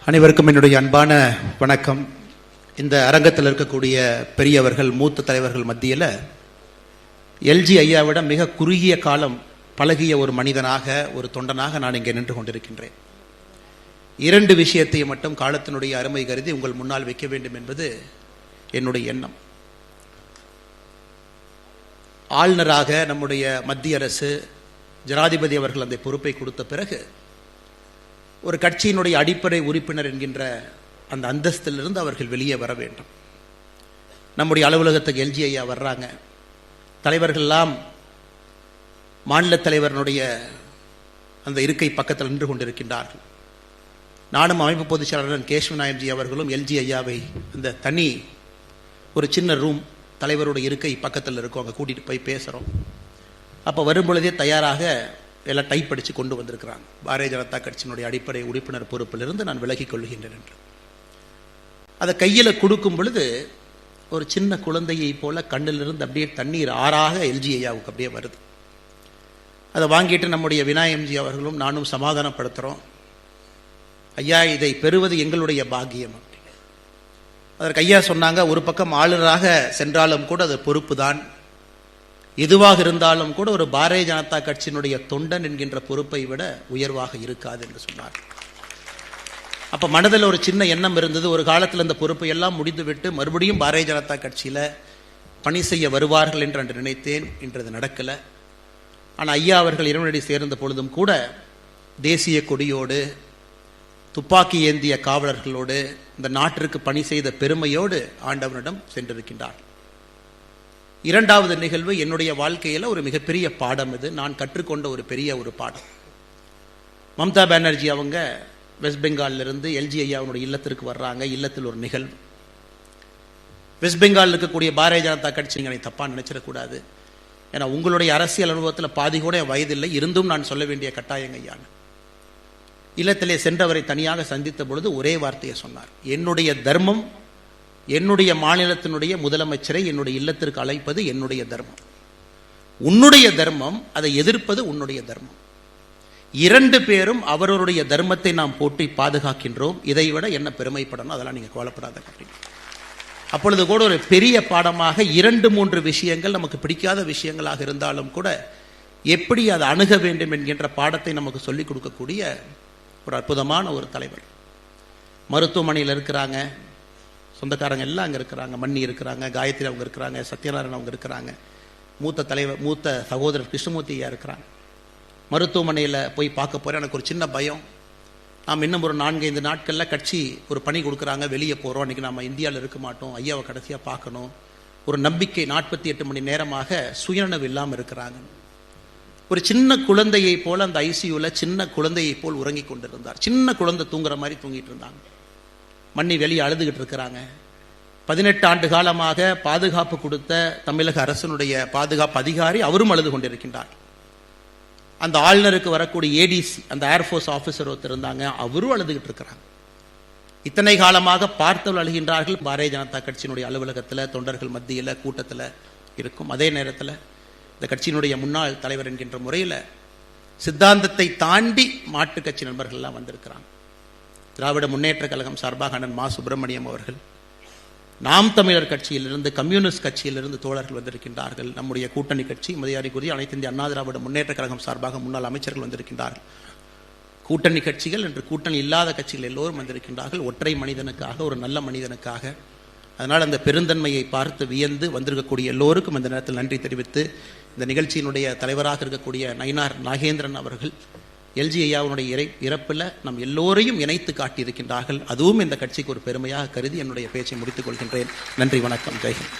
அனைவருக்கும் என்னுடைய அன்பான வணக்கம். இந்த அரங்கத்தில் இருக்கக்கூடிய பெரியவர்கள், மூத்த தலைவர்கள் மத்தியில் எல்ஜி ஐயாவிடம் மிக குறுகிய காலம் பழகிய ஒரு மனிதனாக, ஒரு தொண்டனாக நான் இங்கே நின்று கொண்டிருக்கின்றேன். இரண்டு விஷயத்தை மட்டும் காலத்தினுடைய அருமை கருதி உங்கள் முன்னால் வைக்க வேண்டும் என்பது என்னுடைய எண்ணம். ஆளுநராக நம்முடைய மத்திய அரசு, ஜனாதிபதி அவர்கள் அந்த பொறுப்பை கொடுத்த பிறகு ஒரு கட்சியினுடைய அடிப்படை உறுப்பினர் என்கின்ற அந்த அந்தஸ்திலிருந்து அவர்கள் வெளியே வர வேண்டும். நம்முடைய அலுவலகத்துக்கு எல்ஜி ஐயா வர்றாங்க. தலைவர்கள்லாம் மாநில தலைவரனுடைய அந்த இருக்கை பக்கத்தில் நின்று கொண்டிருக்கின்றார்கள். நானும் அமைப்பு பொதுச் செயலாளர் கேஷ்வ நாயம்ஜி அவர்களும் எல்ஜி ஐயாவை அந்த தனி ஒரு சின்ன ரூம், தலைவருடைய இருக்கை பக்கத்தில் இருக்கும், அங்கே கூட்டிகிட்டு போய் பேசுகிறோம். அப்போ வரும்பொழுதே தயாராக எல்லாம் டைப் அடித்து கொண்டு வந்திருக்கிறாங்க. பாரதிய ஜனதா கட்சியினுடைய அடிப்படை உறுப்பினர் பொறுப்பிலிருந்து நான் விலகிக் கொள்கின்றேன் என்று. அதை கையில் கொடுக்கும் பொழுது ஒரு சின்ன குழந்தையை போல கண்ணிலிருந்து அப்படியே தண்ணீர் ஆறாக எல்ஜி ஐயாவுக்கு அப்படியே வருது. அதை வாங்கிட்டு நம்முடைய விநாயகம்ஜி அவர்களும் நானும் சமாதானப்படுத்துகிறோம். ஐயா, இதை பெறுவது எங்களுடைய பாக்கியம். அதற்கு ஐயா சொன்னாங்க, ஒரு பக்கம் ஆளுநராக சென்றாலும் கூட அது பொறுப்பு தான், எதுவாக இருந்தாலும் கூட ஒரு பாரதிய ஜனதா கட்சியினுடைய தொண்டன் என்கின்ற பொறுப்பை விட உயர்வாக இருக்காது என்று சொன்னார். அப்போ மனதில் ஒரு சின்ன எண்ணம் இருந்தது, ஒரு காலத்தில் இந்த பொறுப்பை எல்லாம் முடிந்துவிட்டு மறுபடியும் பாரதிய ஜனதா கட்சியில் பணி செய்ய வருவார்கள் என்று நினைத்தேன். இன்றது நடக்கலை. ஆனால் ஐயா அவர்கள் இறைவனடி சேர்ந்த பொழுதும் கூட தேசிய கொடியோடு, துப்பாக்கி ஏந்திய காவலர்களோடு, இந்த நாட்டிற்கு பணி செய்த பெருமையோடு ஆண்டவனிடம் சென்றிருக்கின்றார். இரண்டாவது நிகழ்வு என்னுடைய வாழ்க்கையில் ஒரு மிகப்பெரிய பாடம். இது நான் கற்றுக்கொண்ட ஒரு பெரிய ஒரு பாடம். மம்தா பானர்ஜி அவங்க வெஸ்ட் பெங்காலிலிருந்து எல்ஜி ஐயாவுடைய இல்லத்திற்கு வர்றாங்க. இல்லத்தில் ஒரு நிகழ்வு. வெஸ்ட் பெங்காலில் இருக்கக்கூடிய பாரதிய ஜனதா கட்சி என்னை தப்பாக நினைச்சிடக்கூடாது. ஏன்னா உங்களுடைய அரசியல் அனுபவத்தில் பாதி கூட வயதில்லை, இருந்தும் நான் சொல்ல வேண்டிய கட்டாயம் ஐயான. இல்லத்திலே சென்றவரை தனியாக சந்தித்த பொழுது ஒரே வார்த்தையை சொன்னார், என்னுடைய தர்மம் என்னுடைய மாநிலத்தினுடைய முதலமைச்சரை என்னுடைய இல்லத்திற்கு அழைப்பது என்னுடைய தர்மம், உன்னுடைய தர்மம் அதை எதிர்ப்பது உன்னுடைய தர்மம். இரண்டு பேரும் அவருடைய தர்மத்தை நாம் போற்றி பாதுகாக்கின்றோம். இதை விட என்ன பெருமைப்படணும், அதெல்லாம் நீங்க கவலைப்படாத. அப்பொழுது கூட ஒரு பெரிய பாடமாக 2-3 விஷயங்கள் நமக்கு பிடிக்காத விஷயங்களாக இருந்தாலும் கூட எப்படி அதை அணுக வேண்டும் என்கின்ற பாடத்தை நமக்கு சொல்லிக் கொடுக்கக்கூடிய ஒரு அற்புதமான ஒரு தலைவர். மருத்துவமனையில் இருக்கிறாங்க, சொந்தக்காரங்க எல்லாம் அங்கே இருக்கிறாங்க. மன்னி இருக்கிறாங்க, காயத்ரி அவங்க இருக்கிறாங்க, சத்யநாராயணன் அவங்க இருக்கிறாங்க, மூத்த சகோதரர் கிருஷ்ணமூர்த்தி ஐயா இருக்கிறாங்க. மருத்துவமனையில் போய் பார்க்க போகிறேன். எனக்கு ஒரு சின்ன பயம். நாம் இன்னும் ஒரு 4-5 நாட்களில் கட்சி ஒரு பணி கொடுக்குறாங்க, வெளியே போகிறோம், அன்றைக்கி நம்ம இந்தியாவில் இருக்க மாட்டோம், ஐயாவை கடைசியாக பார்க்கணும். ஒரு நம்பிக்கை. 48 மணி நேரமாக சுயநினைவு இல்லாமல் இருக்கிறாங்க. ஒரு சின்ன குழந்தையை போல் அந்த ஐசியூவில் சின்ன குழந்தையை போல் உறங்கி கொண்டிருந்தார். சின்ன குழந்தை தூங்குற மாதிரி தூங்கிட்டு இருந்தாங்க. மன்னி வெளியே அழுதுகிட்டு இருக்கிறாங்க. 18 ஆண்டு காலமாக பாதுகாப்பு கொடுத்த தமிழக அரசனுடைய பாதுகாப்பு அதிகாரி அவரும் அழுது கொண்டிருக்கின்றார். அந்த ஆளுநருக்கு வரக்கூடிய ஏடிசி, அந்த ஏர்ஃபோர்ஸ் ஆஃபீஸர் ஒருத்தர் இருந்தாங்க, அவரும் அழுதுகிட்டு இருக்கிறாங்க. இத்தனை காலமாக பார்த்தவர்கள் அழுகின்றார்கள். பாரதிய ஜனதா கட்சியினுடைய அலுவலகத்தில், தொண்டர்கள் மத்தியில், கூட்டத்தில் இருக்கும். அதே நேரத்தில் இந்த கட்சியினுடைய முன்னாள் தலைவர் என்கின்ற முறையில் சித்தாந்தத்தை தாண்டி மாட்டு கட்சி நண்பர்கள்லாம் வந்திருக்கிறாங்க. திராவிட முன்னேற்ற கழகம் சார்பாக அண்ணன் மா சுப்பிரமணியம் அவர்கள், நாம் தமிழர் கட்சியிலிருந்து, கம்யூனிஸ்ட் கட்சியிலிருந்து தோழர்கள் வந்திருக்கின்றார்கள். நம்முடைய கூட்டணி கட்சி மதியாரிக்குரிய அனைத்து இந்திய அண்ணா திராவிட முன்னேற்ற கழகம் சார்பாக முன்னாள் அமைச்சர்கள் வந்திருக்கின்றார்கள். கூட்டணி கட்சிகள் என்று கூட்டணி இல்லாத கட்சிகள் எல்லோரும் வந்திருக்கின்றார்கள். ஒற்றை மனிதனுக்காக, ஒரு நல்ல மனிதனுக்காக. அதனால் அந்த பெருந்தன்மையை பார்த்து வியந்து வந்திருக்கக்கூடிய எல்லோருக்கும் இந்த நேரத்தில் நன்றி தெரிவித்து, இந்த நிகழ்ச்சியினுடைய தலைவராக இருக்கக்கூடிய நயினார் நாகேந்திரன் அவர்கள் எல்ஜி ஐயாவுடைய இறப்பில் நம் எல்லோரையும் இணைத்து காட்டியிருக்கின்றார்கள். அதுவும் இந்த கட்சிக்கு ஒரு பெருமையாக கருதி என்னுடைய பேச்சை முடித்துக் கொள்கின்றேன். நன்றி, வணக்கம், ஜெய்ஹிந்த்.